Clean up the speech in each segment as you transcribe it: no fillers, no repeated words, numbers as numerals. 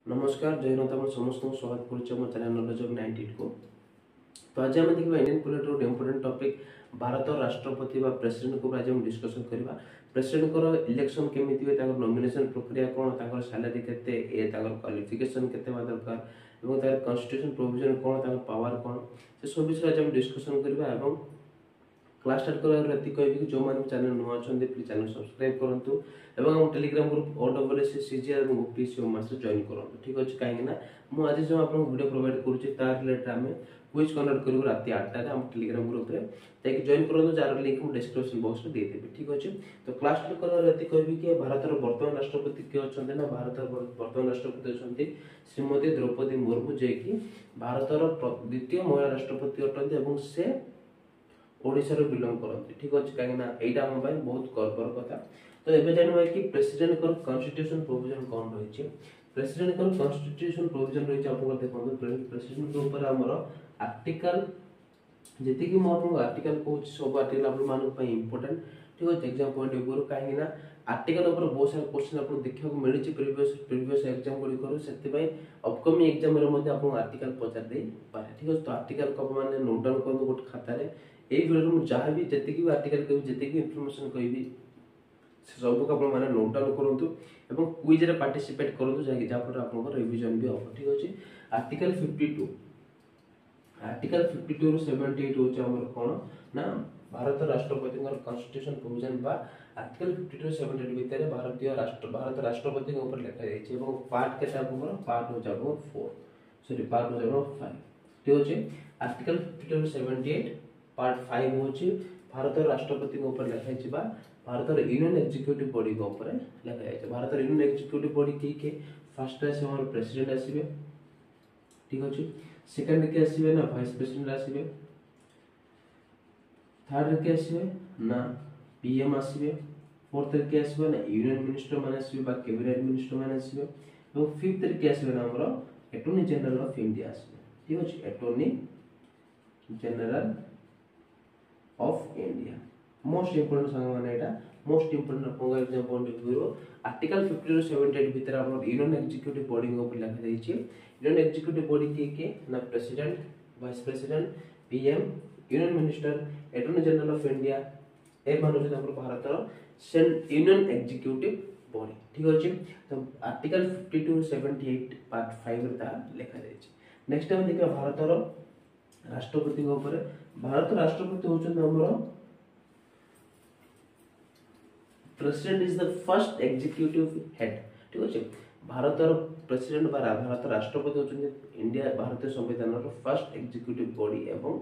नमस्कार जय हिंद आप समस्त स्वागत करुँ चैनल नॉलेज ऑफ 98 को। तो आज आम देखा इंडियन पॉलिटिक्स गोटे इंपोर्टेंट टॉपिक भारत राष्ट्रपति व प्रेसिडेंट को आज हम डिस्कशन करवा। प्रेसिडेंट को इलेक्शन केमी हुए नॉमिनेशन प्रक्रिया कौन सैलरी के क्वालिफिकेशन के दरकार और कॉन्स्टिट्यूशन प्रोविजन कौन पावर कौन से सब विषय आज हम डिस्कशन करवा। क्लास स्टार्ट कर कहबी कि जो मैंने चैनल नुआ अच्छा प्लीज चैनल सब्सक्राइब करूँ और हम टेलीग्राम ग्रुप OSS CGR और OPC मास जॉइन करूँ। ठीक अच्छे कहीं मुझे जो आपको वीडियो प्रोवाइड करुँच तार रिलेटेड आम क्विज कंडक्ट करूँ रात 8 आम टेलीग्राम ग्रुप में जाकि जॉइन करूँ जार लिंक मुझे डिस्क्रिप्शन बॉक्स में देदेवी। ठीक अच्छे तो क्लास स्टार्ट कर कहबी कि भारत वर्तमान राष्ट्रपति किए अच्छा ना भारत वर्तमान राष्ट्रपति अच्छा श्रीमती द्रौपदी मुर्मू जे कि भारत द्वितीय महिला राष्ट्रपति अटंती से ओडिशा बिलोंग करते। ठीक अच्छे कहीं यहाँ आम बहुत गर्वर कथा। तो ये जानवा कि प्रेसिडेंट कॉन्स्टिट्यूशन प्रोविजन कौन रही है। प्रेसिडेंट कॉन्स्टिट्यूशन प्रोविजन रही है देखो प्रेसिडेंट के ऊपर आमर आर्टिकल जी मुझे आर्टिकल कहूँ सब आर्टिकल आप इंपोर्टेंट। ठीक अच्छे एग्जाम पॉइंट व्यू कहीं आर्टिकल ऊपर बहुत सारा क्वेश्चन आपको देखा मिली प्रीवियस एग्जाम गुड़िक से अपकमिंग एग्जाम आर्टिकल पचार दे पारे। ठीक है तो आर्टिकल को मैंने नोट डाउन कर गोटे खातार वीडियो जहाँ भी जी आर्टिकल कह जी इनफर्मेशन कहि सब को मैंने नोट डाउन करूँ क्विज रे पार्टिसिपेट करूँ जहाँफल आप रिविजन भी हम। ठीक अच्छे आर्टिकल 52 आर्टिकल 52 रु 78 हूँ आम कौन ना भारत राष्ट्रपति कॉन्स्टिट्यूशन प्रोविजन बा आर्टिकल 52 रु 78 भितर भारत राष्ट्रपति लिखा जाए पार्ट के पार्ट हो 4 सॉरी पार्ट हो 5। ठीक अच्छे आर्टिकल 52 रु 78 पार्ट 5 हूँ भारत राष्ट्रपति लिखाई भारत यूनियन एग्जीक्यूटिव बॉडी लिखा जाए। भारत यूनियन एग्जीक्यूटिव बॉडी किए फर्स्ट आसवे प्रेसिडेंट आसवे। ठीक अच्छे सेकेंड के आसवे ना वाइस प्रेसिडेंट आसवे। थर्ड के आसवे ना PM आसवे। फोर्थ के आसवे ना यूनियन मिनिस्टर मैंने आसवे कैबिनेट मिनिस्टर मैंने आसवे और फिफ्थ के आसवे ना हमर अटॉर्नी जनरल ऑफ इंडिया आसवे। ठीक अच्छे attorney general of India most important सांग माने एटा मोस्ट इंपोर्टेंट आपको exam point of view article 50 to 78 भीतर आप यूनियन एग्जीक्यूटिव बॉडी को लिखा जाई छै। यूनियन एग्जीक्यूटिव बॉडी के ना president vice president PM union minister attorney general of India ए मानो जे हमर भारत यूनियन एग्जीक्यूटिव बॉडी। ठीक अछि तो आर्टिकल 50 टू 78 पार्ट 5 ता लिखा जाई छै। नेक्स्ट हम देखा भारत राष्ट्रपति के ऊपर भारत राष्ट्रपति होचन हमर president is the first executive head. ठीक अच्छे भारत प्रेसिडेंट बा भारत राष्ट्रपति होचन इंडिया भारतीय संविधान फर्स्ट एग्जीक्यूटिव बॉडी एवं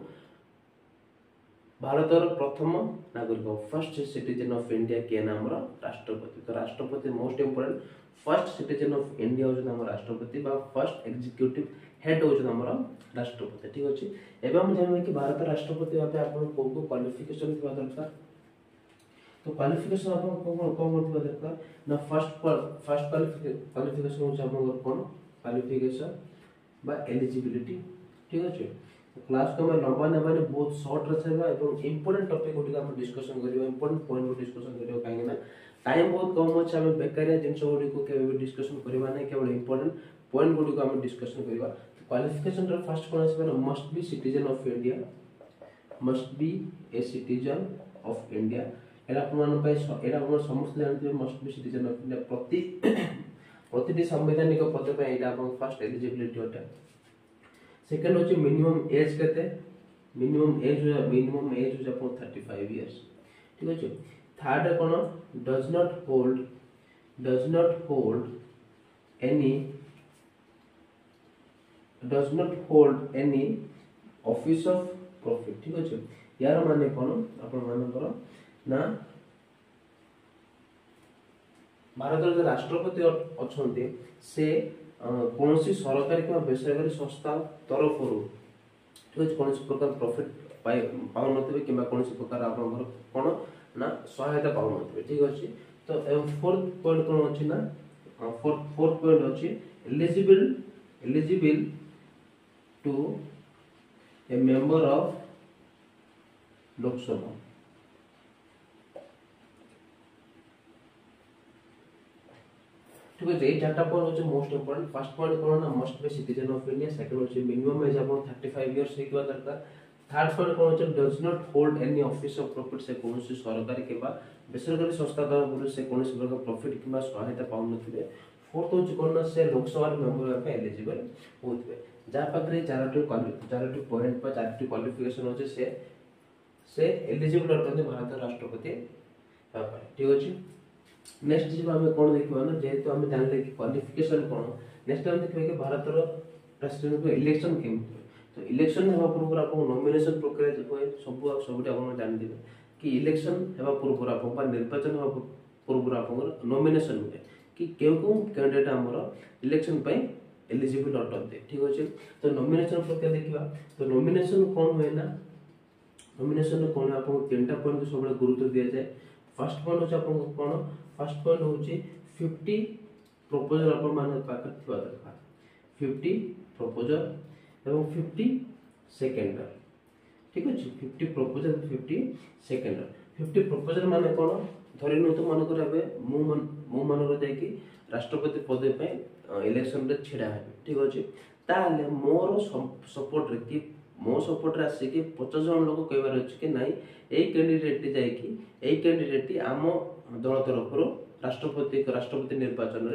भारत प्रथम नागरिक फर्स्ट सिटीजन ऑफ इंडिया के नाम राष्ट्रपति। तो राष्ट्रपति most important first citizen of India होचन राष्ट्रपति बा फर्स्ट एग्जीक्यूटिव हेड होचन राष्ट्रपति। ठीक अच्छे एवं जानवे कि भारत राष्ट्रपति भाव आप क्वालिफिकेशन थी दरकार। तो क्वालिफिकेशन आप कौन दरकार ना फर्स्ट क्वालिफिकेशन हो कौन क्वालिफिकेशन बा एलिजिबिलिटी। ठीक अच्छे क्लास को मैं लंबा ना मैंने बहुत शॉर्ट रखा इंपोर्टेंट टॉपिक गुटिक हम डिस्कशन करियो इंपोर्टेंट पॉइंट को डिस्कसन करियो कहीं ना टाइम बहुत कम अच्छे आम बेकारिया जिनस गुड़िक केवल डिस्कसन करवा ना केवल इंपोर्टेंट पॉइंट गुड़िक हम डिस्कसन करवा। क्वालिफिकेशन फर्स्ट कौन आसबे ना must be citizen of India must be a citizen of India समस्त जानते must be citizen of India प्रति संवैधानिक पद फर्स्ट एलिजिबिलिटी अटे। सेकंड होची मिनिमम एज केते मिनिमम एज हो 35 इयर्स। ठीक अछि third cone does not hold any office of profit. ठीक अछि यार माने कोन आपण मानकर ना भारत जो राष्ट्रपति अच्छे से कौन सरकारी कि बेसरकारी संस्था तरफ कौन प्रकार प्रॉफिट पाऊन कि कौन प्रकार आप कौन ना सहायता पाऊन। ठीक अच्छे तो फोर्थ पॉइंट कौन अच्छी ना फोर्थ पॉइंट अच्छी eligible to a member of Lok Sabha. ठीक है ये चारटा पॉइंट होचे मोस्ट इंपोर्टेंट फर्स्ट पॉइंट कोन ना must be citizen of India second होचे मिनिमम एज अबाउट 35 इयर्स हेकिबा दरकार थर्ड पॉइंट कोन होचे does not hold any office of profit से कोनसी सरकारी केबा बेसरकारी संस्था द्वारा गुरु से कोनसी प्रकार प्रॉफिट किबा सहायता पाउन नथिबे फोर्थ होचे कोन ना से लोकसभा मेंबर पे एलिजिबल होतबे जा पाखरे चारोटी पॉइंट पर चारोटी क्वालिफिकेशन होचे से एलिजिबल होतबे भारत राष्ट्रपति ठीक अछि नेक्स्ट जी हम कोन देखबा ना जेहेतु हम जानले कि क्वालिफिकेशन कोन नेक्स्ट हम देखबे कि भारत रो प्रेसिडेंट को इलेक्शन केम तो इलेक्शन हेबा पूर्व आपन नॉमिनेशन प्रक्रिया होय सबटा आपन जान दिबे कि इलेक्शन हेबा पूर्व आपन बा निर्वाचन हेबा पूर्व आपन नॉमिनेशन होय कि केउ कैंडिडेट हमरो इलेक्शन पे एलिजिबल अटते ठीक अछि तो नॉमिनेशन प्रक्रिया देखिबा तो नॉमिनेशन कोन होय ना नॉमिनेशन कोन आपन तीनटा पॉइंट को सबले गुरुत्व दिया जाय फर्स्ट पॉइंट होचे आपन कोन फर्स्ट पॉइंट होची 50 प्रपोजल अपन मान पाकर थिबा दरकार 50 प्रपोजल एवं 50 सेकेंडर ठीक अछि 50 प्रपोजल 50 सेकेंडर 50 प्रपोजल माने कोन धरि न तो मन करबे मु मन रो जाय कि राष्ट्रपति पद पे इलेक्शन रे छिडा है ठीक अछि ताले मोर सपोर्ट रे कि मो सपोर्ट रे आसी कि 50 जन लोग कहबार अछि कि नाही एई कैंडिडेट जाय कि एई कैंडिडेट आम दल तरफ राष्ट्रपति निर्वाचन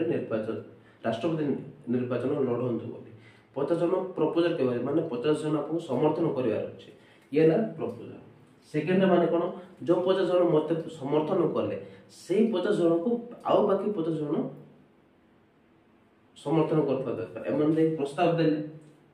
राष्ट्रपति निर्वाचन लड़ंतु बोली 50 जन प्रपोजल कहबार माने 50 जन आपको समर्थन करिवार अछि ये ला प्रपोजल सेकंड माने कोन जो 50 जन मते समर्थन करले सेई 50 जन को आउ बाकी 50 जन समर्थन करथबा दरकार एमन दे प्रस्ताव देले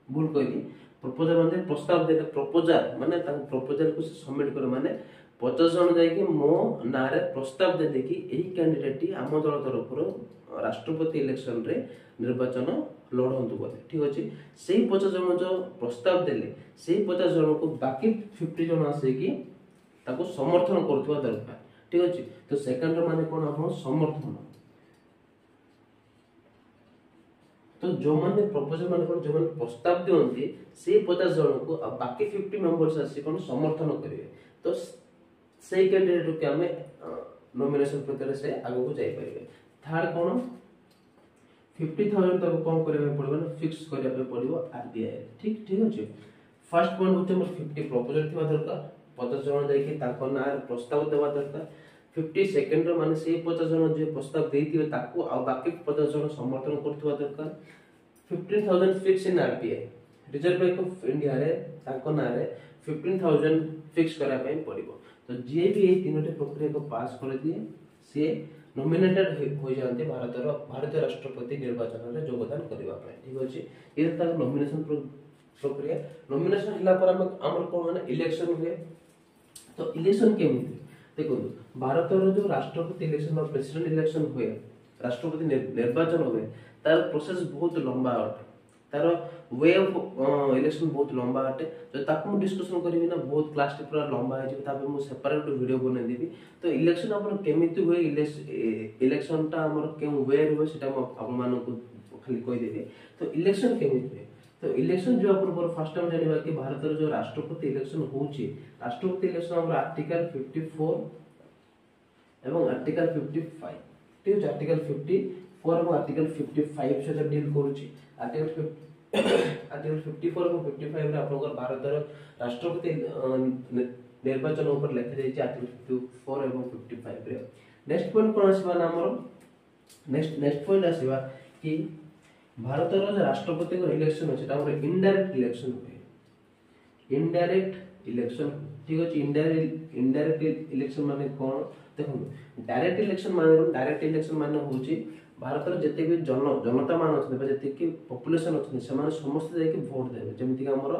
भूल कहली प्रपोजल माने प्रस्ताव देले प्रपोजल माने ता प्रपोजल को सबमिट कर माने 50 जन जाय कि मो नारे प्रस्ताव देले कि एही कैंडिडेट आम दल तरफ राष्ट्रपति इलेक्शन रे निर्वाचन लड़ंतु बोले ठीक अछि सेही 50 जन जो प्रस्ताव देले सेही 50 जन को बाकी 50 जन आसे कि ताको समर्थन करथबा दरकार ठीक अछि तो सेकंड माने कोन आपन समर्थन तो जो माने प्रपोजल माने कोन जो माने प्रस्ताव दियंती से 50 जन को अब बाकी 50 मेंबर्स आसी कोन समर्थन करिवे तो सेही कैंडिडेट के हमें नॉमिनेशन प्रक्रिया से आगो को जाई परिबे थर्ड कोन 50,000 तक कम करबे पड़बो ना फिक्स करबे पड़िबो आरबीआई ठीक ठीक अछि फर्स्ट पॉइंट होते हमर 50 प्रपोजल थिबा दरकार 50 जन जाई कि ताको ना प्रस्ताव देबा दरकार 50 सेकंड माने से 50 जन जे प्रस्ताव देथिबे ताको आ बाकी 50 जन समर्थन करथिबा दरकार 15,000 fix in RBI reserve bank of India रे ताको ना रे 15,000 फिक्स करा पय पड़िबो तो जे भी ए तीनोटे प्रक्रिया को पास कर दिए से नॉमिनेटेड हो जानते भारतीय राष्ट्रपति निर्वाचन रे योगदान करबा पय ठीक अछि ये ता नॉमिनेशन प्रक्रिया नॉमिनेशन हला पर हमर को माने इलेक्शन हुए तो इलेक्शन केमिति देखो भारत रो जो राष्ट्रपति इलेक्शन और प्रेसिडेंट इलेक्शन हुए राष्ट्रपति निर्वाचन हुए तार प्रोसेस बहुत लंबा अटे तार वे ऑफ इलेक्शन बहुत लंबा अटे तो ताकू मु डिस्कशन करबी ना बहुत क्लास टे पूरा लंबा है जे ताबे मु सेपरेट वीडियो बने देबी तो इलेक्शन अपन केमिति हुए इलेक्शन ता हमर के वे हुए सेटा अपन मान को खाली कहि देबी तो इलेक्शन केमिति हुए तो इलेक्शन जो अपन पर फर्स्ट टाइम जानिबा कि भारत रो जो राष्ट्रपति इलेक्शन होची राष्ट्रपति इलेक्शन हमर आर्टिकल 54 एवं आर्टिकल 55 ठीक है आर्टिकल 54 और आर्टिकल 55 से डील करूची आर्टिकल 54 और 55 रे आपन भारत रो राष्ट्रपति निर्वाचन ऊपर लिखा जाय आर्टिकल 54 एवं 55 रे नेक्स्ट पॉइंट कोन आसीबा ना हमर नेक्स्ट पॉइंट आसीबा कि भारत रो राष्ट्रपति को इलेक्शन अछि ता हमर इनडायरेक्ट इलेक्शन होय इनडायरेक्ट इलेक्शन ठीक अछि इनडायरेक्ट इलेक्शन माने कोन देखो डायरेक्ट इलेक्शन माने होची भारत रो जते भी जनता मान अछि जते कि पॉपुलेशन अछि से माने समस्त जाय कि वोट देबे जेमिति कि हमर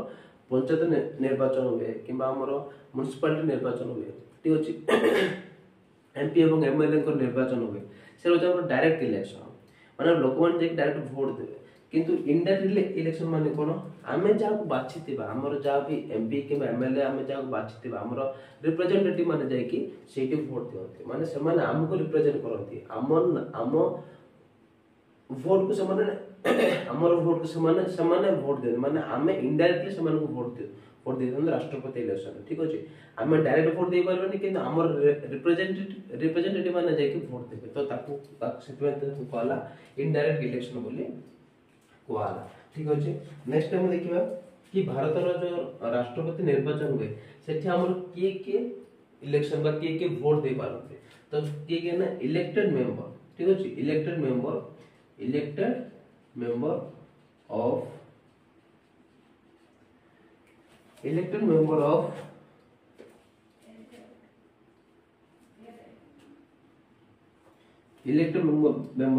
पंचायत निर्वाचन होबे किबा हमर म्युनिसिपलिटी निर्वाचन होबे ठीक अछि एमपी एवं एमएलए को निर्वाचन होबे से होता हमर डायरेक्ट इलेक्शन माने लोक मान जे डायरेक्ट वोट देबे किंतु इनडायरेक्ट इलेक्शन माने कोन आमे जा को बाछितिबा हमर जा भी एमपी के एमएलए आमे जा को बाछितिबा हमर रिप्रेजेंटेटिव माने जाय कि सेठी वोट दियंती माने से माने हमको रिप्रेजेंट करंती हम वोट को से माने वोट दे माने आमे इनडायरेक्टली से माने को भोट देते राष्ट्रपति इलेक्शन ठीक अच्छे आम डायरेक्ट भोट दे पारे कि रिप्रेजेंटेटिव मैंने जाकि भोट देते तो कहला इनडायरेक्ट इलेक्शन बोली कहला ठीक अच्छे। नेक्स्ट हम देखा कि भारत जो राष्ट्रपति निर्वाचन हुए सेठी हमर किए इलेक्शन बा किए भोट दे पारते तो किए ना इलेक्टेड मेंबर ठीक अच्छे इलेक्टेड मेंबर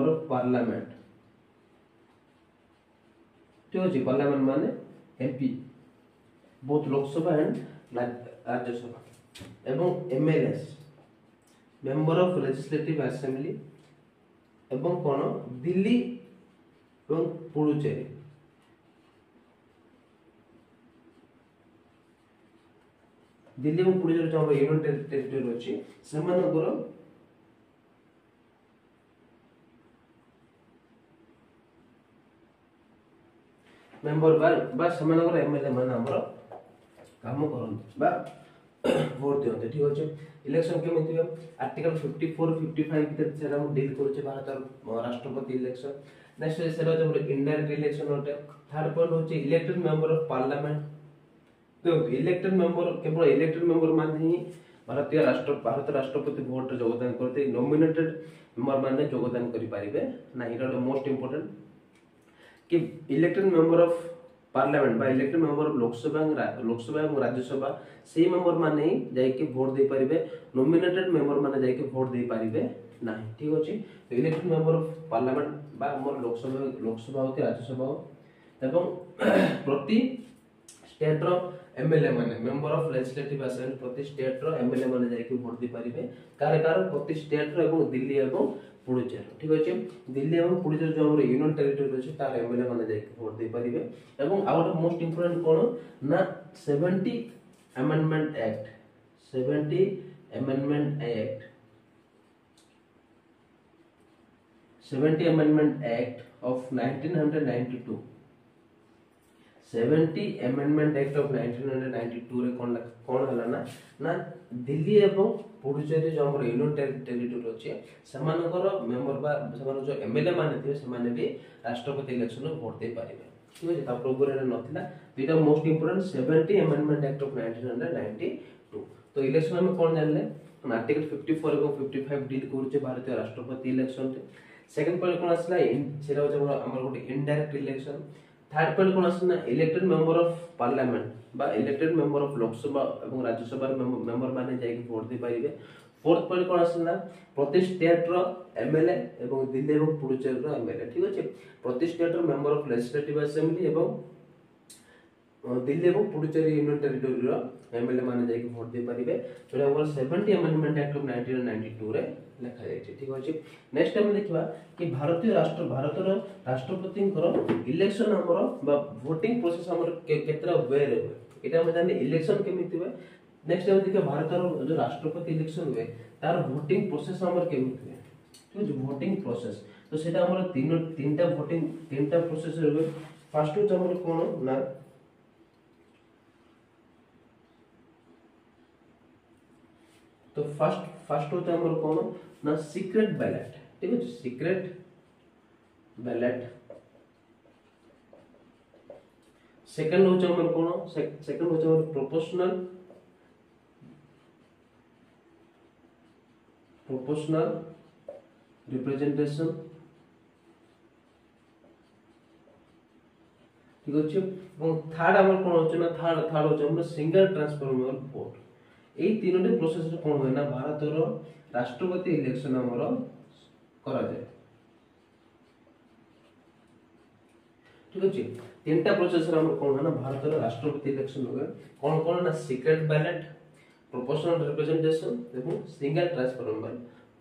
ऑफ पार्लियामेंट ठीक अच्छे पार्लियामेंट माने MP both Lok Sabha and Rajya Sabha एवं MLAs member of legislative assembly एवं कौन दिल्ली एवं पुडुचेरी दिल्ली एवं पुडुचेरी जो यूनियन टेरिटरी अच्छी से मेंबर बा सेमानकर एमएलए मान हमर काम करन बा वोट दियंते ठीक अछि। इलेक्शन केमिति आर्टिकल 54 55 भीतर सेरा हम डील करूचे भारत राष्ट्रपति इलेक्शन। नेक्स्ट सेरा जो इनडायरेक्ट इलेक्शन होते थर्ड पॉइंट होचे इलेक्टेड मेंबर ऑफ पार्लियामेंट तो इलेक्टेड मेंबर केवल इलेक्टेड मेंबर मान ही भारत राष्ट्रपति वोट योगदान करते नॉमिनेटेड मेंबर माने योगदान करि पारिबे ना इटा मोस्ट इंपोर्टेंट कि इलेक्टेड मेंबर ऑफ पार्लियामेंट बा इलेक्टेड मेंबर ऑफ लोकसभा और राज्यसभा से मेंबर माने जाय के वोट दे परिबे नॉमिनेटेड मेंबर माने जाय के वोट दे परिबे नाही ठीक अछि। तो इलेक्टेड मेंबर ऑफ पार्लियामेंट बा हमर लोकसभा होते राज्यसभा एवं प्रति स्टेट रो एमएलए माने मेंबर ऑफ लेजिस्लेटिव असेंबली प्रति स्टेट रो एमएलए माने जाय के वोट दे परिबे कार प्रति स्टेट रो एवं दिल्ली एवं पुडुचेरी ठीक अच्छे दिल्ली और पुडुचेरी जो हमर यूनियन टेरिटरी अछि तार एमएलए माने जाय वोट दे परिबे एवं आउट मोस्ट इंपोर्टेंट कोन ना 70 amendment act of 1992 70 amendment act of 1992 रे कोन हला ना दिल्ली एवं पुडुचेरी जो हमर यूनियन टेरिटरी अछि समानकर मेंबर बा समान जो एमएलए माने थिबे समान भी राष्ट्रपति इलेक्शन में वोट दे पारिबे ठीक अछि। ता प्रोग्राम रे नथिला दुटा most important 70 amendment act of 1992 तो इलेक्शन में कोन जानले आर्टिकल 54 एवं 55 डील करूचे भारतीय राष्ट्रपति इलेक्शन सेकंड पॉइंट कोन आसला सेरा जो हमर गोटे इनडायरेक्ट इलेक्शन थर्ड पॉइंट कोन आसना इलेक्टेड मेंबर ऑफ पार्लियामेंट बा इलेक्टेड मेंबर ऑफ लोकसभा एवं राज्यसभा मेंबर माने जाय वोट दे पारिबे फोर्थ पॉइंट कोन आसना प्रति स्टेट रो एमएलए एवं दिल्ली एवं पुडुचेरी रो एमएलए ठीक अछि। प्रति स्टेट रो मेंबर ऑफ लेजिस्लेटिव असेंबली एवं दिल्ली एवं पुडुचेरी यूनियन टेरिटरी रो एमएलए माने जाय वोट दे पारिबे जोरा हमर 70 अमेंडमेंट एक्ट ऑफ 1992 रे लिखा जाय ठीक अछि। नेक्स्ट हम देखिबा कि भारत राष्ट्रपति इलेक्शन हमर बा वोटिंग प्रोसेस हमर केतरा वे रे एटा हम जाने इलेक्शन केमिति हुए। नेक्स्ट हम देखिबा भारत जो राष्ट्रपति इलेक्शन हुए तार वोटिंग प्रोसेस हमर केमिति हुए ठीक अछि। वोटिंग प्रोसेस तो सेटा हमर तीनटा प्रोसेस हुए। फर्स्ट जो हमर कोन ना तो फर्स्ट होता है हमर कोन ना सीक्रेट बैलेट ठीक है सीक्रेट बैलेट। सेकंड होता है हमर कोन सेकंड होता है प्रोपोर्शनल रिप्रेजेंटेशन ठीक अच्छे। थर्ड हमर कोन होचे ना थर्ड होचे हमर सिंगल ट्रांसफॉर्मेबल वोट এই তিনটি প্রসেস রে কোন হয় না ভারতের রাষ্ট্রপতি ইলেকশন আমর করা যায় ঠিক আছে। তিনটা প্রসেস রে আমর কোন হয় না ভারতের রাষ্ট্রপতি ইলেকশন হয় কোন না সিক্রেট ব্যালট প্রপোর্শনাল রিপ্রেজেন্টেশন এবং সিঙ্গেল ট্রান্সফরমেবল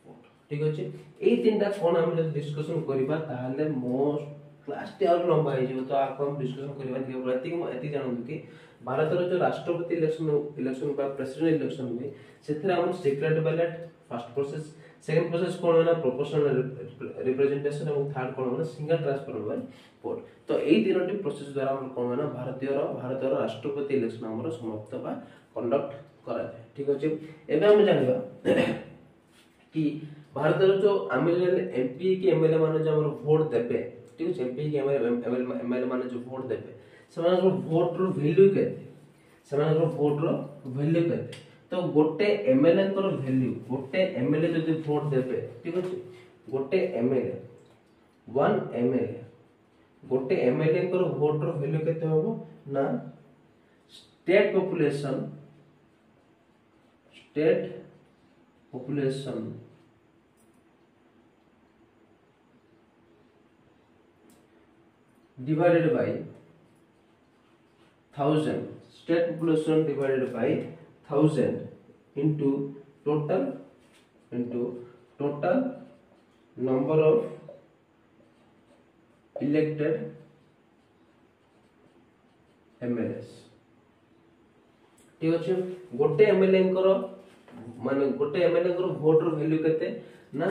ভোট ঠিক আছে। এই তিনটা কোন আমি যদি ডিসকাশন করিবা তাহলে মোস্ট क्लास टे और लंबा है जो तो आपको हम डिस्कशन करबा के एति जानू कि भारत रो जो राष्ट्रपति इलेक्शन बा प्रेसिडेंट इलेक्शन में सेथरा हम secret ballot first process second process कोन होना प्रोपोर्शनल रिप्रेजेंटेशन और थर्ड कोन होना सिंगल ट्रांसफर बाय वोट। तो एई तीनोटी प्रोसेस द्वारा हम कोन होना भारतीय राष्ट्रपति इलेक्शन हमर समाप्त बा कंडक्ट करा जाय। ठीक अछि एबे हम जानिबा कि भारत जो एमएलए एमपी की एमएलए माने जो हमर वोट देबे। ठीक अछि एमपी की एमएलए माने जो वोट देबे समान वोट रो वैल्यू केते समान वोट रो वैल्यू केते। तो गोटे एमएलए को वैल्यू गोटे एमएलए जदि वोट देबे ठीक अछि गोटे एमएलए वन एमएलए गोटे एमएलए को वोट रो वैल्यू केते होबो ना state population divided by 1000 state population divided by 1000 into total number of elected MLAs। ठीक अछि गोटे एमएलए माने गोटे एमएलए वोट रो वैल्यू केते ना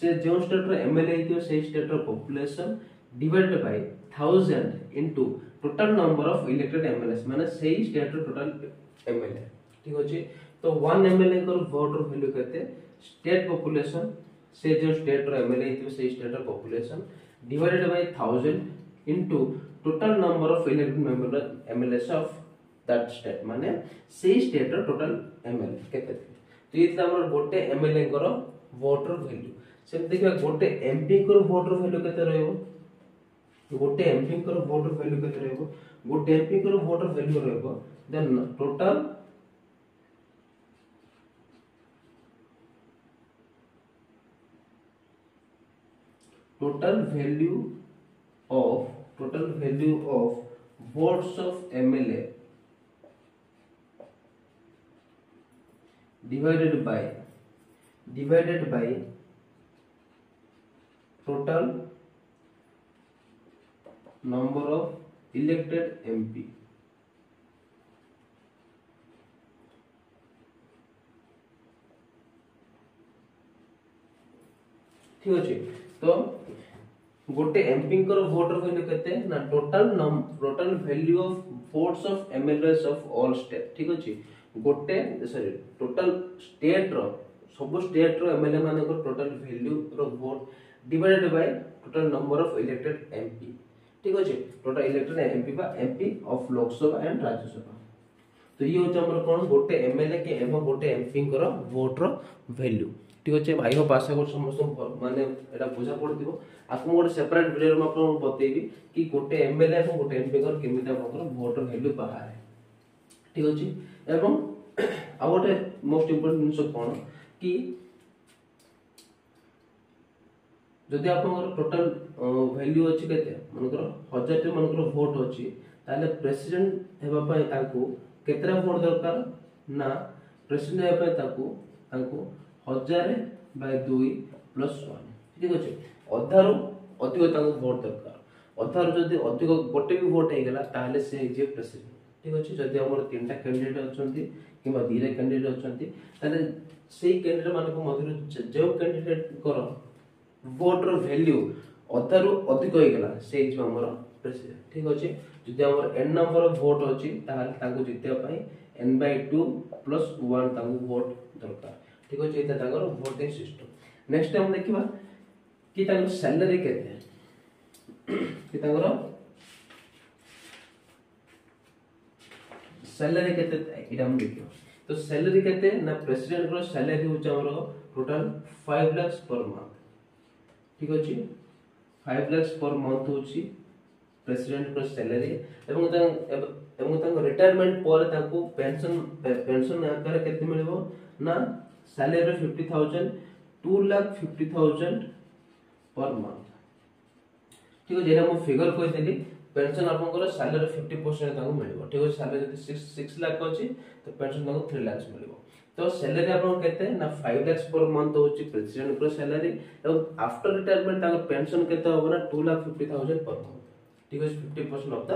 से जो स्टेट रो एमएलए हितो से स्टेट रो population divided by 1000 into total number of elected MLAs माने सही स्टेट रो टोटल एमएलए। ठीक अछि तो वन एमएलए को वोट रो वैल्यू केते स्टेट पॉपुलेशन से जो स्टेट रो एमएलए हितो से स्टेट रो population divided by 1000 into total number of elected member MLAs of that state माने सही स्टेट रो टोटल एमएलए केते। तो ये हमर गोटे एमएलए को वोट रो वैल्यू से देखिबा गोटे एमपी को वोट रो वैल्यू केते रहइबो गोटे एमपी को वोट रो वैल्यू केते रहइबो गोटे एमपी को वोट रो वैल्यू रहइबो then total value of votes of MLA divided by total number of elected MP। ठीक अछि तो गोटे एमपी को वोट रो वैल्यू केते ना total value of votes of MLAs of all state. ठीक अछि गोटे सॉरी टोटल स्टेट रो सब स्टेट रो एमएलए माने को टोटल वैल्यू रो vote divided by total number of elected MP. ठीक अछि टोटल इलेक्टेड एमपी बा MP of Lok Sabha and Rajya Sabha. तो ये होछ हमर कोन गोटे एमएलए के एवं गोटे एमपी को वोट रो वैल्यू। ठीक अछि आई होप आशा कर समस्त माने एटा बुझा पड़तिबो आपन गोटे सेपरेट वीडियो में आपन बतेबी कि गोटे एमएलए एवं गोटे एमपी को केमिता आपन वोट रो वैल्यू बाहर। ठीक अछि एवं आ गोटे मोस्ट इंपोर्टेंट जिंस कोन कि जदि आपन टोटल वैल्यू अछि केते मनकर 1000 टे मनकर वोट अछि ताले प्रेसिडेंट हेबा पय ताकू केतरा वोट दरकार ना प्रेसिडेंट हेबा पय ताकू 1000/2 + 1। ठीक अछि अधारो अधिक ताकू वोट दरकार अधारो जदि अधिक गोटे भी वोट हे गेला ताले से जे प्रेसिडेंट। ठीक अछि जदि हमर तीनटा कैंडिडेट अछंती किबा दीरे कैंडिडेट अछंती ताले सेही कैंडिडेट मानको मधुर जो कैंडिडेट कर वोट रो वैल्यू अधारो अधिक हे गेला से जे हमर प्रेसिडेंट। ठीक अछि जदि हमर n नंबर ऑफ वोट अछि ताले ताकू जितया पई n/2 + 1 ताकू वोट दरकार। ठीक अछि एता ताकर वोटिंग सिस्टम। नेक्स्ट हम देखिबा कि ताकर सैलरी केते कि ताकर सैलरी केते इटा हम देखियो। तो सैलरी केते ना प्रेसिडेंट रो सैलरी होछ हमरो टोटल 5 लाख पर मंथ। ठीक अछि 5 लाख पर मंथ होछि प्रेसिडेंट रो सैलरी एवं तांको रिटायरमेंट पर तांको पेंशन आकार केते मिलबो ना सैलरी 50,000 2,50,000 पर मंथ। ठीक अछि हम फिगर कहि देली पेंशन आपनकर सैलरी 50% तांको मिलबो। ठीक अछि सैलरी जदि 6 लाख अछि तो पेंशन तांको 3 लाख मिलबो। तो सैलरी आपन केते ना 5 लाख पर मंथ होछि प्रेसिडेंट रो सैलरी एवं आफ्टर रिटायरमेंट तांको पेंशन केते होबो ना 2,50,000 पर मंथ। ठीक अछि 50% of the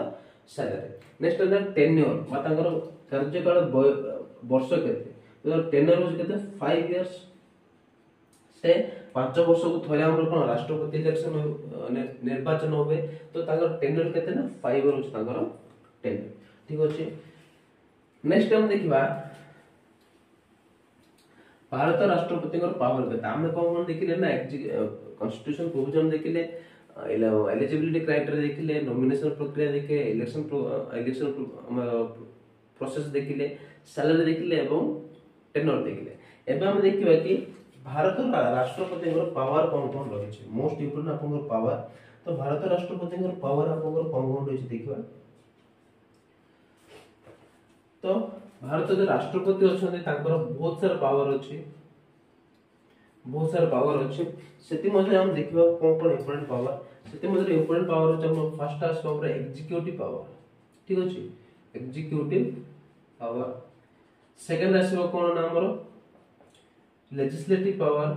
salary. Next is tenure बा तांकर कार्यकाल वर्ष केते तो टेन्योर होछि केते 5 इयर्स। से 5 वर्ष को थरे हमर कोन राष्ट्रपति इलेक्शन निर्वाचन होबे तो ताकर टेन्योर केते ना 5 इयर होछ ताकर टेन्योर ठीक अछि। नेक्स्ट हम देखिबा भारत राष्ट्रपति को पावर केते हम कोन देखिले ना कॉन्स्टिट्यूशन प्रोविजन देखिले एलिजिबिलिटी क्राइटेरिया देखिले नॉमिनेशन प्रक्रिया देखिले इलेक्शन प्रोसेस देखिले सैलरी देखिले एवं टेन्योर देखिले। एबे हम देखिबा कि भारत राष्ट्रपति पावर कौन कौन रही मोस्ट इम्पोर्टेंट आपन पावर तो भारत राष्ट्रपति पावर आपन कौन कौन रही देखिबा तो भारत जो राष्ट्रपति अच्छा तांकर बहुत सारा पावर अच्छी सेति मध्ये हम देखिबा कौन कौन इम्पोर्टेंट पावर सेति मध्ये इम्पोर्टेंट पावर अछि हम फर्स्ट आस हमर एग्जीक्यूटिव पावर ठीक अछि एग्जीक्यूटिव पावर। सेकंड आसीबो कोन ना हमर लेजिस्लेटिव पावर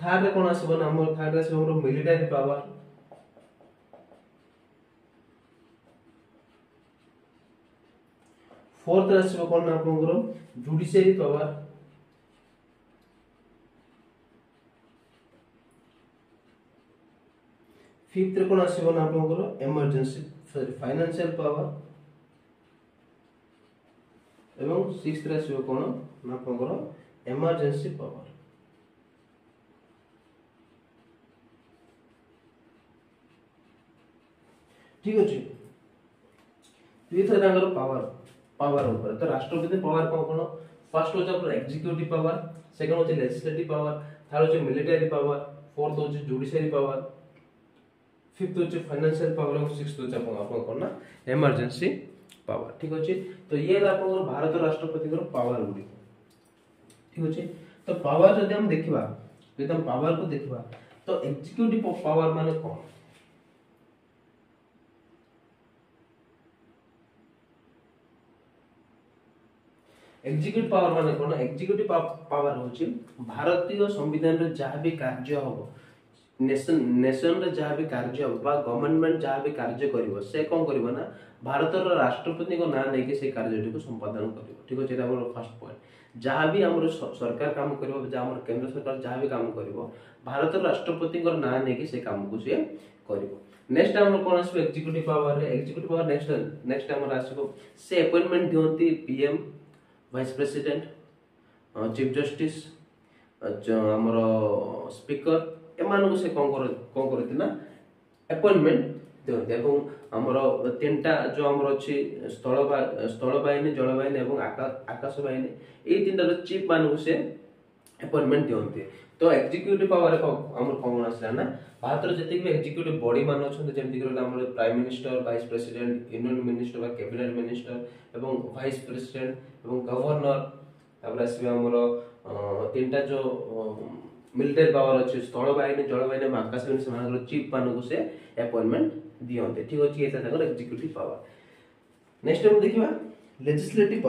थर्ड कोन आसीबो ना हमर थर्ड आसीबो हमर मिलिटरी पावर फोर्थ आसीबो कोन ना आपनकर जुडिशियरी पावर फिफ्थ रे कोन आसीबो ना आपनकर इमरजेंसी फाइनेंशियल पावर एवं सिक्स्थ रे आसीबो कोन ना आपनकर इमरजेंसी पावर ठीक अछि। ये था तांकर पावर ऊपर तो राष्ट्रपति पावर कौन कौन फर्स्ट होचे आपन एग्जीक्यूटिव पावर सेकंड होचे लेजिस्लेटिव पावर थर्ड होचे मिलिटरी पावर फोर्थ होचे जुडिशियरी पावर फिफ्थ होचे फाइनेंशियल पावर और सिक्स्थ होचे आपन कोन ना इमरजेंसी पावर ठीक अछि। तो ये आपन भारत राष्ट्रपति को पावर गुडी ठीक अछि। तो पावर जदि हम देखिबा जदि हम पावर को देखिबा तो एग्जीक्यूटिव पावर माने कोन एग्जीक्यूटिव पावर माने कोन एग्जीक्यूटिव पावर होची भारतीय संविधान रे जहा भी कार्य हो नेशन रे जहा भी कार्य हो बा गवर्नमेंट जहा भी कार्य करिवो से कोन करिवो ना भारत रो राष्ट्रपति को नाम लेके से कार्य को संपादन करिवो ठीक अछि। हमर फर्स्ट पॉइंट जहा भी हमर सरकार काम करिवो जे हमर केंद्र सरकार जहा भी काम करिवो भारत रो राष्ट्रपति को नाम लेके से काम को से करिवो। नेक्स्ट हमर कोन आसबो एग्जीक्यूटिव पावर रे एग्जीक्यूटिव पावर नेक्स्ट हमर आसबो से अपॉइंटमेंट दियंती PM vice president chief justice हमर स्पीकर एमान को से कोन करथि ना अपॉइंटमेंट दियंती एवं हमर तीनटा जो हमर अछि स्थल बाहिनी जल बाहिनी एवं आकाश बाहिनी ए तीनटा रो चीफ मान को से अपॉइंटमेंट दियंती। तो एग्जीक्यूटिव पावर हमर कोन आसला ना भारत रो जति भी एग्जीक्यूटिव बॉडी मान अछन जेमति कि हमर prime minister vice president union minister बा कैबिनेट मिनिस्टर एवं वाइस प्रेसिडेंट एवं गवर्नर तापर आसीबे हमर तीनटा जो मिलिटरी पावर अछि स्थल बाहिनी जल बाहिनी एवं आकाश बाहिनी समान चीफ मान को से अपॉइंटमेंट दियंते ठीक अछि। एता ताकर एग्जीक्यूटिव पावर। नेक्स्ट हम देखिबा लेजिस्लेटिव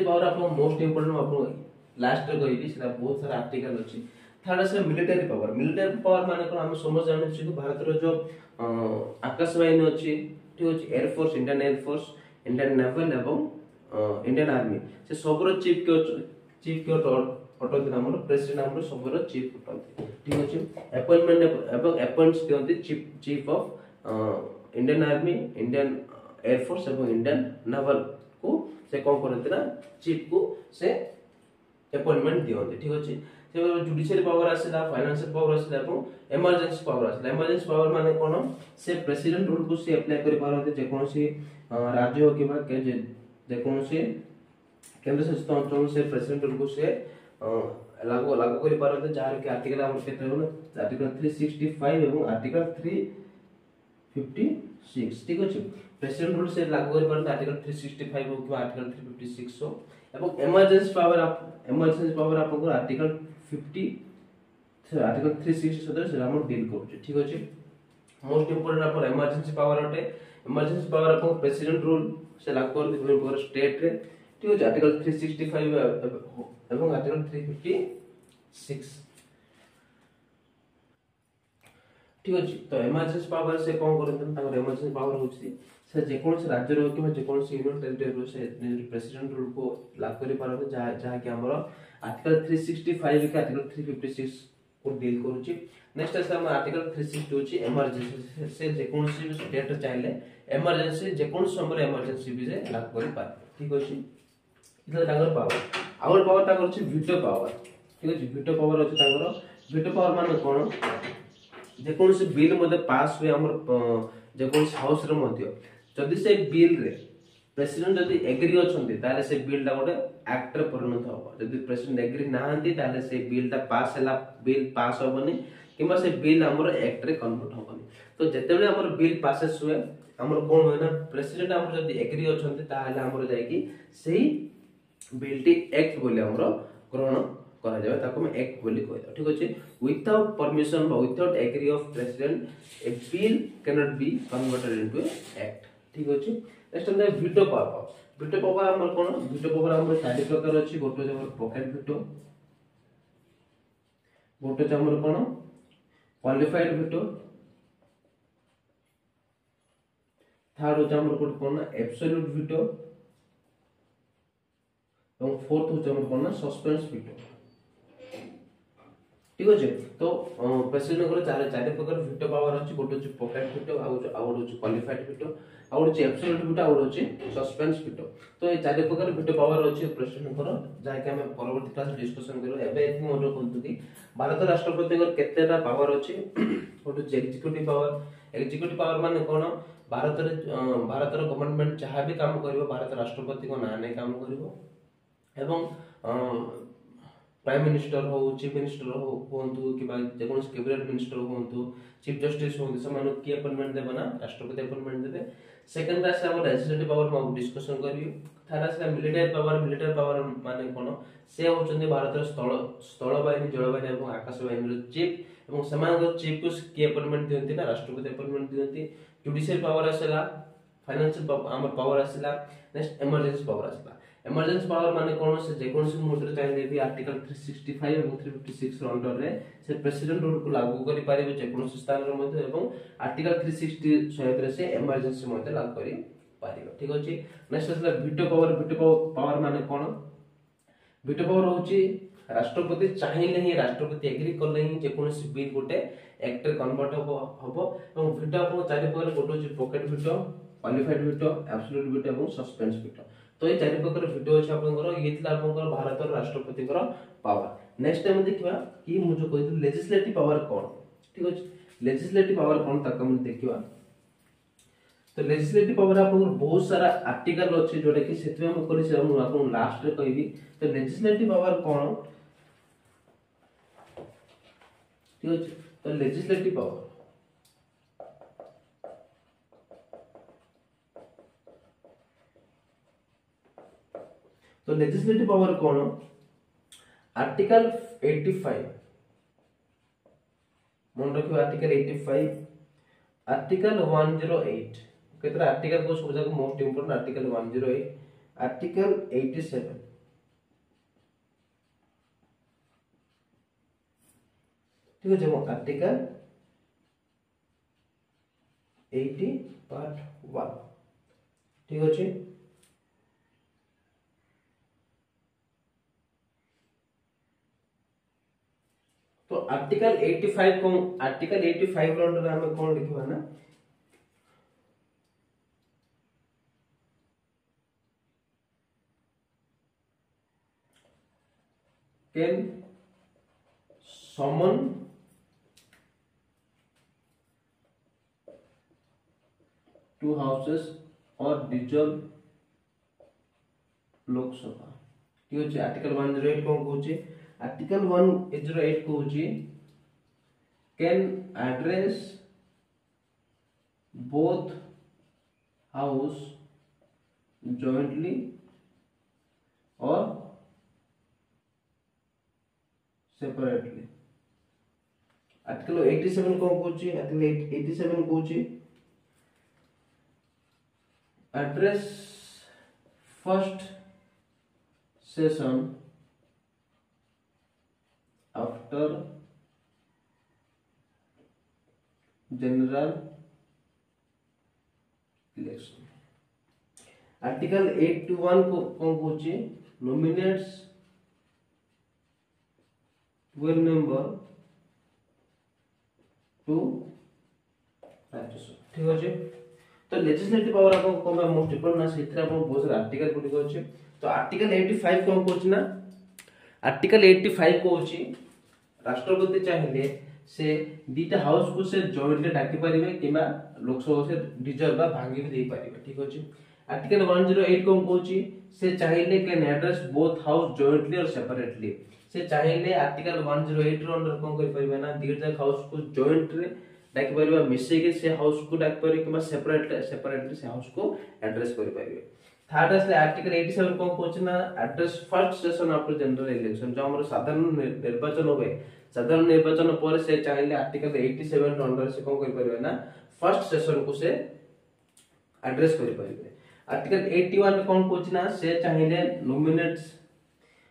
पावर आपन मोस्ट इंपोर्टेंट आपन लास्ट रे कहिबी सेटा बहुत सारा आर्टिकल अछि। थर्ड আছে मिलिटरी पावर माने कोन हम समझ जाने छी कि भारत रो जो आकाश बाहिनी अछि ठीक अछि air force Indian air force Indian naval एवं इंडियन आर्मी से सबरो चीफ के अटोथि हमर प्रेसिडेंट हमर सबरो चीफ अटोथि ठीक अछि। अपॉइंटमेंट एवं अपॉइंट्स दियंती chief of Indian army Indian air force एवं इंडियन नेवल को से कोन करथि ना चीफ को से अपॉइंटमेंट दियंती ठीक अछि। से जुडिशियरी पावर आसीला फाइनेंशियल पावर आसीला एवं इमरजेंसी पावर आसीला। इमरजेंसी पावर माने कोन से प्रेसिडेंट रूल को से अप्लाई करि पारते जे कोनसी राज्य हो किबा के जे कोनसी केंद्र शासित अंचल से प्रेसिडेंट रूल को से लागू करि पारते जार के आर्टिकल हम केते हो आर्टिकल 365 एवं आर्टिकल 356 ठीक अछि। प्रेसिडेंट रूल से लागू करि पारते आर्टिकल 365 हो किबा आर्टिकल 356 हो एवं इमरजेंसी पावर आपन आर्टिकल 50 आर्टिकल 360 सदर से हम डील करू ठीक अछि। मोस्ट इंपोर्टेंट आपन इमरजेंसी पावर अटे इमरजेंसी पावर आपन प्रेसिडेंट रूल से लागू कर दे पर स्टेट रे ठीक अछि। आर्टिकल 365 एवं आर्टिकल 356 ठीक अच्छे। तो एमरजेंसी पावर से कौन करते एमरजेंसी पावर होची से जेकोस राज्य रो कि जेकोस यूनियन टेरिटरी रो से प्रेसिडेंट रूल को लागू करि पारबे जहा कि हमर आर्टिकल 365 के आर्टिकल 356 को डील करूची। नेक्स्ट आसे हम आर्टिकल 360 होची इमरजेंसी से जेकोस स्टेट चाहिले इमरजेंसी जेकोस समय इमरजेंसी भी से लागू करि पार। ठीक अछि। इतना तांगर पावर आउर पावर तांगर अछि वीटो पावर। ठीक अछि। वीटो पावर अछि तांगर वीटो पावर माने कोन जेकोस बिल मध्ये पास हुए हमर जेकोस हाउस रे मध्ये जदि से बिल रे प्रेसिडेंट जदि एग्री अछंती ताले से बिल ता गोटे एक्ट रे परिणत हो। जदि प्रेसिडेंट एग्री नाहंती ताले से बिल ता पास हैला बिल पास होबनी किबा से बिल हमर एक्ट रे कन्वर्ट होबनी। तो जेतेबेले हमर बिल पासेस हुए हमर कोन होय ना प्रेसिडेंट हमर जदि एग्री अछंती ताले हमर जाय कि सेही बिल टी एक्ट बोले हमर ग्रहण करा जाय ताको हम एक्ट बोली कहता। ठीक अछि। Without permission without agree of president a bill can not be converted into act. ठीक अछि। नेक्स्ट हम वीटो पावर। वीटो पावर हमर कोन वीटो पावर हमर चारि प्रकार अछि। गोटे हमर पॉकेट वीटो, गोटे हमर कोन क्वालिफाइड वीटो, थर्ड होच हमर कोन एब्सोल्यूट वीटो और फोर्थ होच हमर कोन सस्पेंस वीटो। ठीक अछि। तो प्रेसिडेंट को चार प्रकार वीटो पावर अछि। गोटे अछि पॉकेट वीटो और अछि क्वालिफाइड वीटो और अछि एब्सोल्यूट वीटो और अछि सस्पेंस वीटो। तो ए चार प्रकार वीटो पावर अछि प्रेसिडेंट को जाय कि हम परवर्ती क्लास डिस्कशन करू। एबे एक मोर कोंतु कि भारत राष्ट्रपति को केतेटा पावर अछि। गोटे अछि एग्जीक्यूटिव पावर। एग्जीक्यूटिव पावर माने कोन भारत रो गवर्नमेंट जहां भी काम करिवो भारत राष्ट्रपति को ना नै काम करिवो एवं प्राइम मिनिस्टर हो चीफ मिनिस्टर हो होंतु कि जेकोन कैबिनेट मिनिस्टर होंतु चीफ जस्टिस होंतु समान की अपॉइंटमेंट देबे ना राष्ट्रपति अपॉइंटमेंट देबे। सेकंड रास हम लेजिस्लेटिव पावर हम डिस्कशन करियो। थर्ड रास मिलिटरी पावर। मिलिटरी पावर माने कोन से होचंदी भारत रो स्थल बाहिनी जल बाहिनी एवं आकाश बाहिनी रो चीफ एवं समान रो चीफ को की अपॉइंटमेंट दियंती ना राष्ट्रपति अपॉइंटमेंट दियंती। जुडिशियल पावर आसेला, फाइनेंशियल हमर पावर आसेला, नेक्स्ट इमरजेंसी पावर आसेला। इमरजेंसी पावर माने कोन से जेकोन से मुद्रा चाहिले भी आर्टिकल 365 एवं 356 रो अंडर रे से प्रेसिडेंट रूल को लागू करि पारिबे जेकोन से स्थान रो मध्ये एवं आर्टिकल 360 सहित से इमरजेंसी मध्ये लागू करि पारिबे। ठीक अछि। नेक्स्ट आसेला वीटो पावर। वीटो पावर माने कोन वीटो पावर होची राष्ट्रपति चाहिए ही राष्ट्रपति एग्री करले ही जेकोन से बिल गोटे एक्ट रे कन्वर्ट होबो एवं वीटो आपन चारि प्रकार गोटे अछि pocket veto, qualified veto, absolute veto एवं सस्पेंस वीटो। तो ये चारि प्रकार वीटो अछि आपनकर ये थिला आपनकर भारत राष्ट्रपति कर पावर। नेक्स्ट टाइम देखिबा कि मु जो कहितु लेजिस्लेटिव पावर कोन। ठीक अछि। लेजिस्लेटिव पावर कोन ताक हम देखिबा। तो लेजिस्लेटिव पावर आपनकर बहुत सारा आर्टिकल अछि जोडे कि सेतबे हम करि से हम आपन लास्ट रे कहिबी। तो लेजिस्लेटिव पावर कोन ठीक अछि। तो लेजिस्लेटिव पावर तो लेजिस्लेटिव पावर कोन आर्टिकल 85 मन रखियो आर्टिकल 85 आर्टिकल 108 केतरा आर्टिकल को सब जगह मोस्ट इंपोर्टेंट आर्टिकल 108 आर्टिकल 87 ठीक है जब आर्टिकल 80 पार्ट 1 ठीक अछि। तो आर्टिकल 85 को आर्टिकल 85 रो अंडर हम कोन लिखबा ना can summon two houses or dissolve Lok Sabha. ठीक अछि। आर्टिकल 108 कोन कहूची आर्टिकल 108 कहूची can address both house jointly or separately। Article 87 कोन कहूची आर्टिकल 87 कहूची address first session after general election. Article 81 को कौन कहूची नॉमिनेट्स 12 मेंबर टू राज्यसभा। ठीक अच्छे तो लेजिस्लेटिव पावर आपन कोन मोस्ट इंपोर्टेंट ना सेथरा आपन बहुत सारा आर्टिकल गुडी अछि। तो आर्टिकल 85 कोन कहूची ना आर्टिकल 85 कहूची राष्ट्रपति चाहिए से दीटा हाउस को से जॉइंटली डाकी परिबे किबा लोकसभा से डिजर्व बा भांगी भी देई परिबे। ठीक अछि आर्टिकल 108 कोन कहूची से चाहिए can address both house jointly और सेपरेटली। से चाहिए आर्टिकल 108 रो अंडर कोन करि परिबे ना दीटा हाउस को जॉइंट रे डाकी परिबे मिसे के से हाउस को डाकी परिबे किबा सेपरेटली से हाउस को एड्रेस करि परिबे। थर्ड असले आर्टिकल 87 कोन कहूची ना address first session after general election जो हमर साधारण निर्वाचन होबे साधारण निर्वाचन पर से चाहिए आर्टिकल 87 अंडर से कोन करि परिबे ना फर्स्ट सेशन को से एड्रेस करि परिबे। आर्टिकल 81 कोन कहूची ना से चाहिए नॉमिनेट्स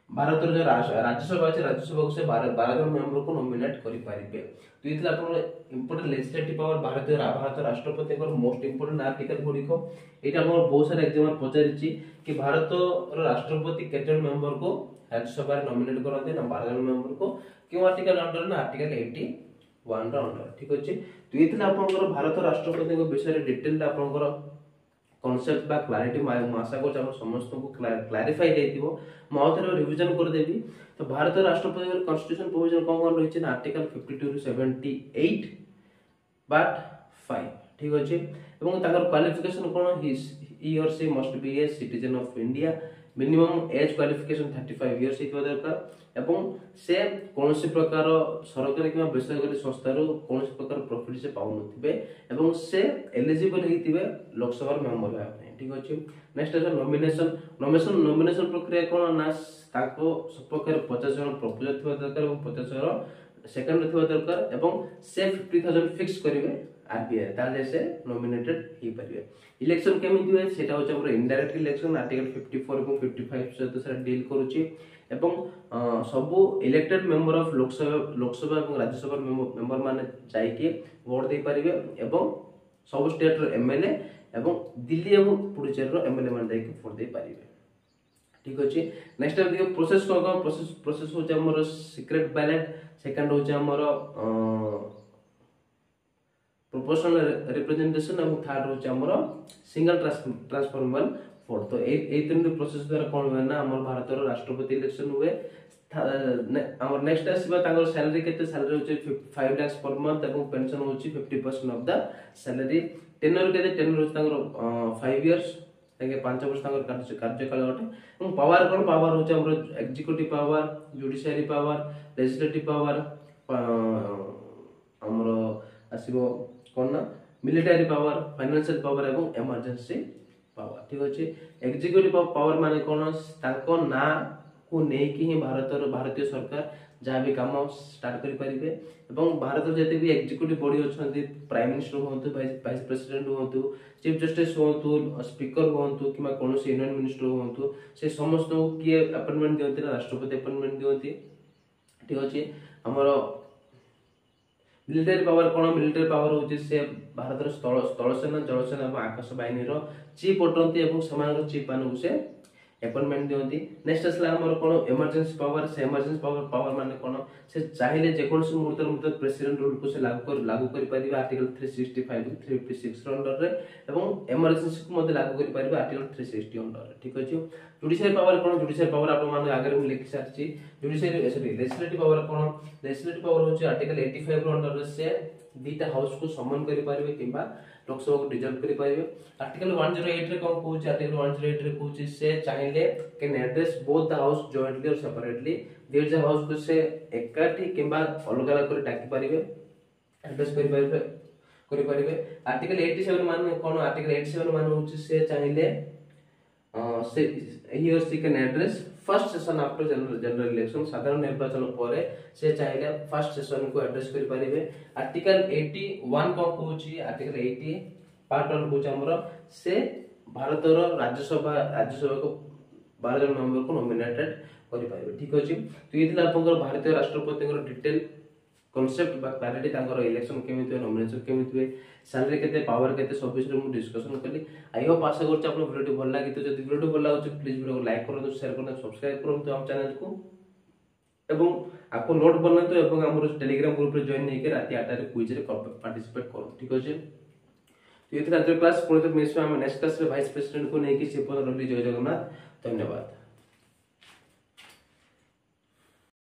भारत जो राज्यसभा আছে राज्यसभा को से 12 जन मेंबर को नॉमिनेट करि परिबे। तो इतला अपन इंपोर्टेंट लेजिस्लेटिव पावर भारत राष्ट्रपति को मोस्ट इंपोर्टेंट आर्टिकल गुडी को एटा हम बहुत सारे एग्जाम पचारिछि कि भारत राष्ट्रपति केते मेंबर को राज्यसभा रे नॉमिनेट करते ना 12 जन मेंबर को क्यों आर्टिकल अंडर ना आर्टिकल 81 रो अंडर। ठीक अछि तो इतला अपन भारत राष्ट्रपति को विषय डिटेल अपन कॉन्सेप्ट बा क्लैरिटी आशा कर समस्त को क्लैरिफाई देथिबो माउथरे रिवीजन कर देबी। तो भारत राष्ट्रपति का कॉन्स्टिट्यूशन प्रोविजन कोन रहिছে ना आर्टिकल 52 टू 78 पार्ट 5। ठीक अछि एवं ताकर क्वालिफिकेशन कोन ही और she must be a citizen of India minimum age qualification 35 years हितवा दरकार एवं से कोनसी प्रकार सरकारी किबा बेसरकारी संस्था रो कोनसी प्रकार प्रॉफिट से पाउ नथिबे एवं से एलिजिबल हितिबे लोकसभा मेंबर होया। ठीक अछि नेक्स्ट है नॉमिनेशन प्रक्रिया कोन ना ताको सपक्षर 50 जन प्रपोजल थिबा दरकार एवं 50 जन सेकंड थिबा दरकार एवं से 50000 फिक्स करिवे आरबीआई ताले से नॉमिनेटेड ही परिबे। इलेक्शन केमिति होय सेटा होछ हमर इनडायरेक्ट इलेक्शन आर्टिकल 54 एवं 55 सहित सारा डील करूची एवं सबु इलेक्टेड मेंबर ऑफ लोकसभा एवं राज्यसभा मेंबर माने जाई के वोट दे परिबे एवं सब स्टेट रो एमएलए एवं दिल्ली एवं पुडुचेरी रो एमएलए मान जाई के वोट दे परिबे। ठीक अछि नेक्स्ट देखियो प्रोसेस को प्रोसेस होछ हमर सीक्रेट बैलेट सेकंड होछ हमर प्रोपोर्शनल रिप्रेजेंटेशन और थर्ड होचे हमर सिंगल ट्रांसफॉर्मेबल वोट। तो ए तीन प्रोसेस द्वारा कोन होय ना हमर भारत रो राष्ट्रपति इलेक्शन हुए हमर नेक्स्ट आसीबा तांगर सैलरी केते सैलरी होचे 5 लाख पर मंथ एवं पेंशन होची 50% ऑफ द सैलरी। टेनर केते टेनर होचे तांगर 5 इयर्स ताके 5 वर्ष तांगर कार्यकाल होटे एवं पावर कोन पावर होचे हमर executive power judiciary power legislative power हमर आसीबो कोन ना मिलिटरी पावर फाइनेंशियल पावर एवं इमरजेंसी पावर। ठीक अछि एग्जीक्यूटिव पावर माने कोन ताको ना को नै कि ही भारतीय सरकार जहाँ भी काम स्टार्ट करि परिबे एवं भारत जते भी एग्जीक्यूटिव बॉडी अछंती प्राइम मिनिस्टर होंतु वाइस प्रेसिडेंट होंतु चीफ जस्टिस होंतु स्पीकर होंतु किमा कोनोसी यूनियन मिनिस्टर होंतु से समस्त को किए अपॉइंटमेंट दियंती ना राष्ट्रपति अपॉइंटमेंट दियंती। ठीक अछि हमर मिलिटरी पावर कोन मिलिटरी पावर होची से भारत रो स्थल सेना जल सेना एवं आकाश बाहिनी रो चीफ अटंती एवं समान चीफ मानू से अपॉइंटमेंट दियंती। नेक्स्ट असला हमर कोन इमरजेंसी पावर से इमरजेंसी पावर माने कोन से चाहिले जे कोनसी मुहूर्त प्रेसिडेंट रूल को से लागू करि परिबे आर्टिकल 365 356 अंडर रे एवं इमरजेंसी को मध्ये लागू करि परिबे आर्टिकल 360 अंडर रे। ठीक अछि जुडिशियल पावर कोन जुडिशियल पावर आप मान आगे हम लिखि सारछि जुडिशियल सॉरी लेजिस्लेटिव पावर कोन लेजिस्लेटिव पावर होछि आर्टिकल 85 रो अंडर रे से दीटा हाउस को समन करि परिबे किबा लोकसभा को डिजर्व करि परिबे। आर्टिकल 108 रे कोन कहूछि आर्टिकल 108 रे कहूछि से चाहिले can address both the house jointly और सेपरेटली देयर ज हाउस को से एकाठी किबा अलग अलग कर डाकी परिबे एड्रेस करि परिबे। आर्टिकल 87 मान कोन आर्टिकल 87 मान होछि से चाहिले से ही और she can address first session after general election साधारण निर्वाचन परे से चाहिले फर्स्ट सेशन को एड्रेस करि परिबे। आर्टिकल 81 को कहूछि आर्टिकल 80 पार्ट 1 कहूछि हमर से भारत रो राज्यसभा को 12 जन मेंबर को नॉमिनेटेड करि परिबे। ठीक अछि तो इतला आपनकर भारतीय राष्ट्रपति को डिटेल कॉन्सेप्ट बा क्लारिटी तांकर इलेक्शन केमिति हुए, नॉमिनेशन केमिति हुए, सैलरी केते, पावर केते, सब विषय में डिस्कशन कली। आई होप आशा करछि आपन वीडियो भल लागि। तो जदि वीडियो भल लागो प्लीज वीडियो को लाइक करନ୍ତୁ, शेयर करନ୍ତୁ, सब्सक्राइब करନ୍ତୁ हम चैनल को एवं आपको नोट बनातु एवं हमर टेलीग्राम ग्रुप रे जॉइन नै के राति 8 रे क्विज रे पार्टिसिपेट करू। ठीक अछि। तो ये था क्लास पुणे तो मिस में हम नेक्स्ट क्लास रे वाइस प्रेसिडेंट को नै कि से पद रली। जय जगन्नाथ, धन्यवाद।